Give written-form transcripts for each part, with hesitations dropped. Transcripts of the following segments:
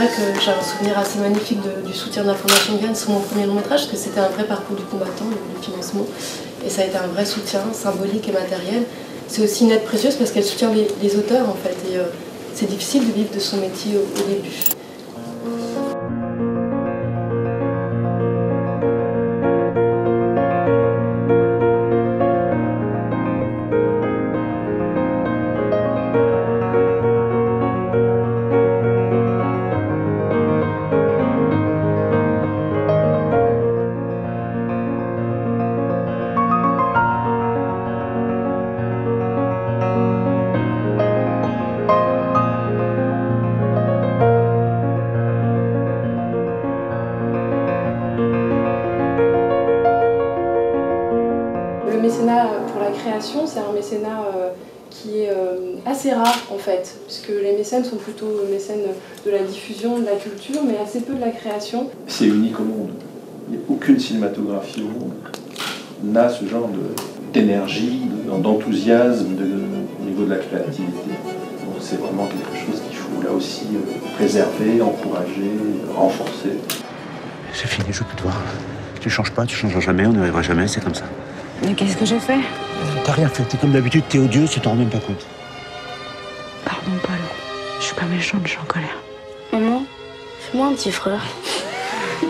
vrai que j'ai un souvenir assez magnifique du soutien de la Fondation Ganes sur mon premier long métrage, parce que c'était un vrai parcours du combattant, le financement. Et ça a été un vrai soutien symbolique et matériel. C'est aussi une aide précieuse parce qu'elle soutient les auteurs en fait. Et c'est difficile de vivre de son métier au début. Le mécénat pour la création, c'est un mécénat qui est assez rare en fait, puisque les mécènes sont plutôt mécènes de la diffusion, de la culture, mais assez peu de la création. C'est unique au monde. Il n'y a aucune cinématographie au monde n'a ce genre d'énergie, d'enthousiasme au niveau de la créativité. Donc c'est vraiment quelque chose qu'il faut là aussi préserver, encourager, renforcer. C'est fini, je veux plus te voir. Tu changes pas, tu changeras jamais, on n'y arrivera jamais, c'est comme ça. Mais qu'est-ce que j'ai fait? T'as rien fait, t'es comme d'habitude, t'es odieuse, tu t'en rends même pas compte. Pardon, Paul. Je suis pas méchante, je suis en colère. Maman, fais-moi un petit frère. Tu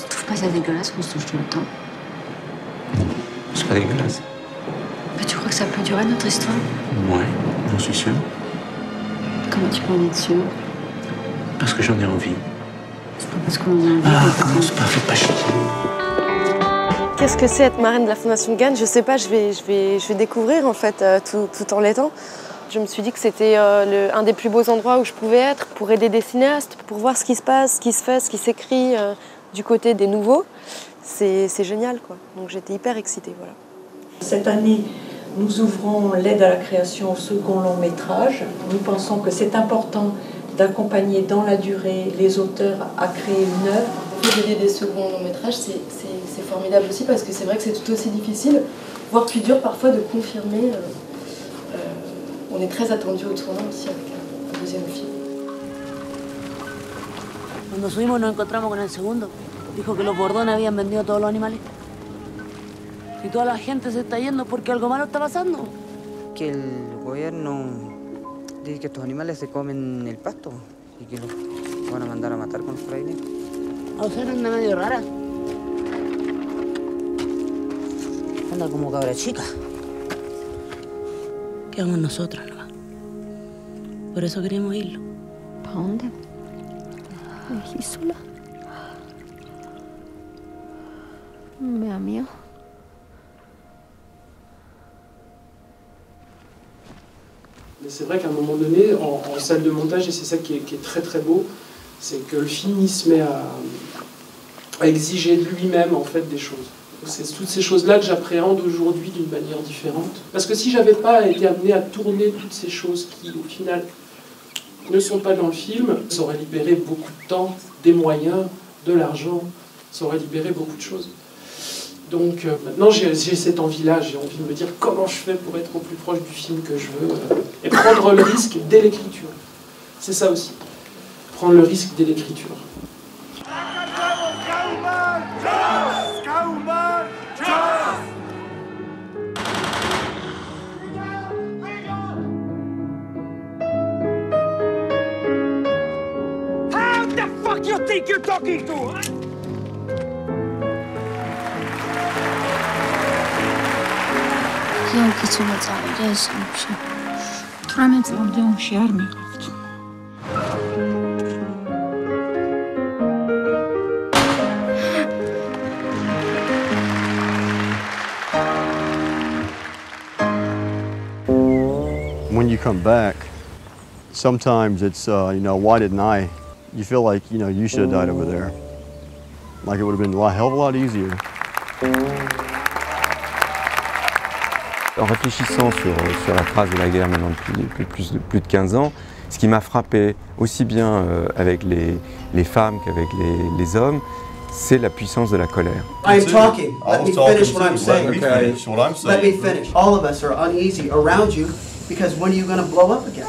trouves pas ça dégueulasse qu'on se touche tout le temps? C'est pas dégueulasse. Bah, tu crois que ça peut durer notre histoire? Ouais, j'en suis sûr. Comment tu peux en être sûr? Parce que j'en ai envie. C'est pas parce qu'on en a envie. Commence pas, fais pas chier. Qu'est-ce que c'est être marraine de la Fondation Ganes? Je sais pas, je vais découvrir en fait tout en l'étant. Je me suis dit que c'était un des plus beaux endroits où je pouvais être pour aider des cinéastes, pour voir ce qui se passe, ce qui se fait, ce qui s'écrit du côté des nouveaux. C'est génial quoi. Donc j'étais hyper excitée, voilà. Cette année, nous ouvrons l'aide à la création au second long métrage. Nous pensons que c'est important d'accompagner dans la durée les auteurs à créer une œuvre. Aider des seconds longs métrages, c'est formidable aussi parce que c'est vrai que c'est tout aussi difficile, voire plus dur parfois de confirmer. On est très attendu au tournant aussi avec un deuxième film. Cuando subimos nos encontramos con el segundo. Dijo que los bordones habían vendido todos los animales. Y toda la gente se está yendo porque algo malo está pasando. Que el gobierno dice que estos animales se comen el pasto y que los van a mandar a matar con los carabineros. O sea, anda medio rara. Anda como cabra chica. Quedamos nosotros nomás. Por eso queremos irlo. ¿Para dónde? ¿Y sola? Me da miedo. Mais c'est vrai qu'à un moment donné, en salle de montage, et c'est ça qui est très très beau, c'est que le film il se met à exiger de lui-même en fait des choses. C'est toutes ces choses-là que j'appréhende aujourd'hui d'une manière différente. Parce que si j'avais pas été amené à tourner toutes ces choses qui, au final, ne sont pas dans le film, ça aurait libéré beaucoup de temps, des moyens, de l'argent, ça aurait libéré beaucoup de choses. Donc maintenant j'ai cette envie-là, j'ai envie de me dire comment je fais pour être au plus proche du film que je veux et prendre le risque dès l'écriture. C'est ça aussi, prendre le risque dès l'écriture. How the fuck you think you're talking to? 여기저기 잘해서 안에서 너무 시원해. When you come back, sometimes it's, you know, why didn't I? You feel like, you know, you should have died over there. Like it would have been a hell of a lot easier. En réfléchissant sur la trace de la guerre maintenant depuis plus de 15 ans, ce qui m'a frappé aussi bien avec les femmes qu'avec les hommes, c'est la puissance de la colère. I am talking. Let me finish what I'm saying. Let me finish. All of us are uneasy around you Because when are you going to blow up again?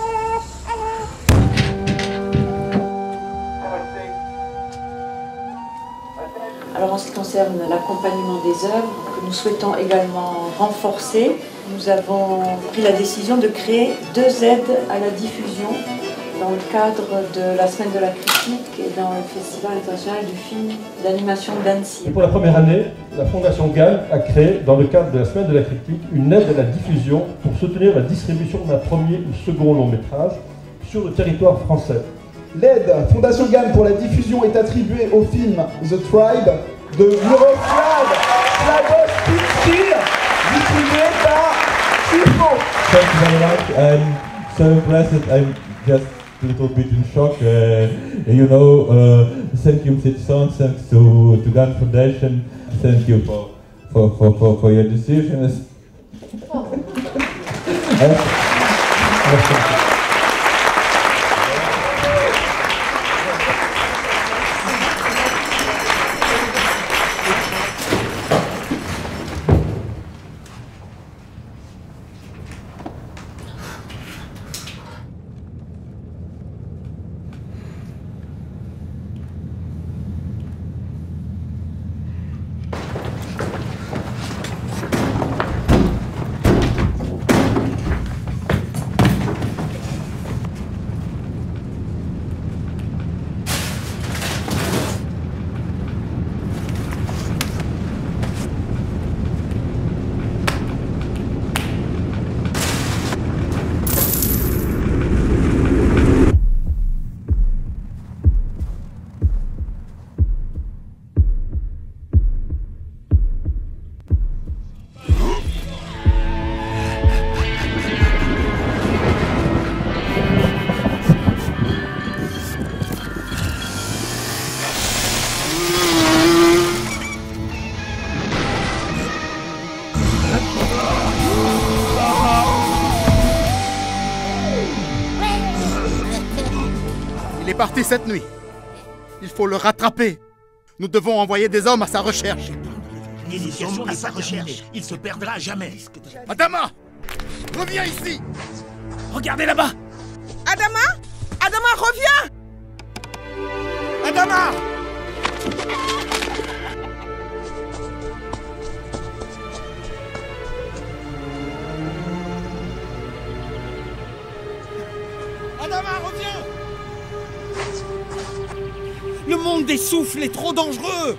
Alors en ce qui concerne l'accompagnement des œuvres, que nous souhaitons également renforcer, nous avons pris la décision de créer 2 aides à la diffusion dans le cadre de la Semaine de la Critique et dans le Festival international du film d'animation d'Annecy. Et pour la première année, la Fondation GAN a créé, dans le cadre de la Semaine de la Critique, une aide à la diffusion pour soutenir la distribution d'un premier ou second long métrage sur le territoire français. L'aide Fondation GAN pour la diffusion est attribuée au film The Tribe de Miroslav Slaboszczyk, distribué par Ufo. Thank you very much. I'm so impressed. I'm just a little bit in shock. Thank you, Citizen. Thanks to GAN Foundation. Thank you for your decisions. Il est parti cette nuit. Il faut le rattraper. Nous devons envoyer des hommes à sa recherche. L'initiation à sa recherche. Il se perdra à jamais. Adama! Reviens ici! Regardez là-bas! Adama! Adama, reviens! Adama! Adama, reviens! Le monde des souffles est trop dangereux!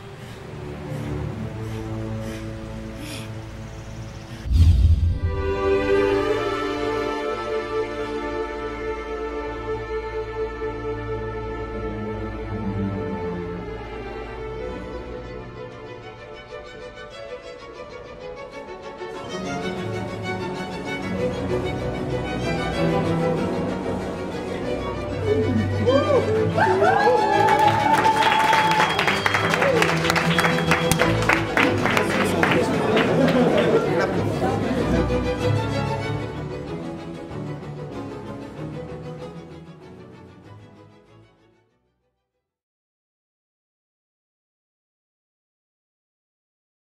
Woo!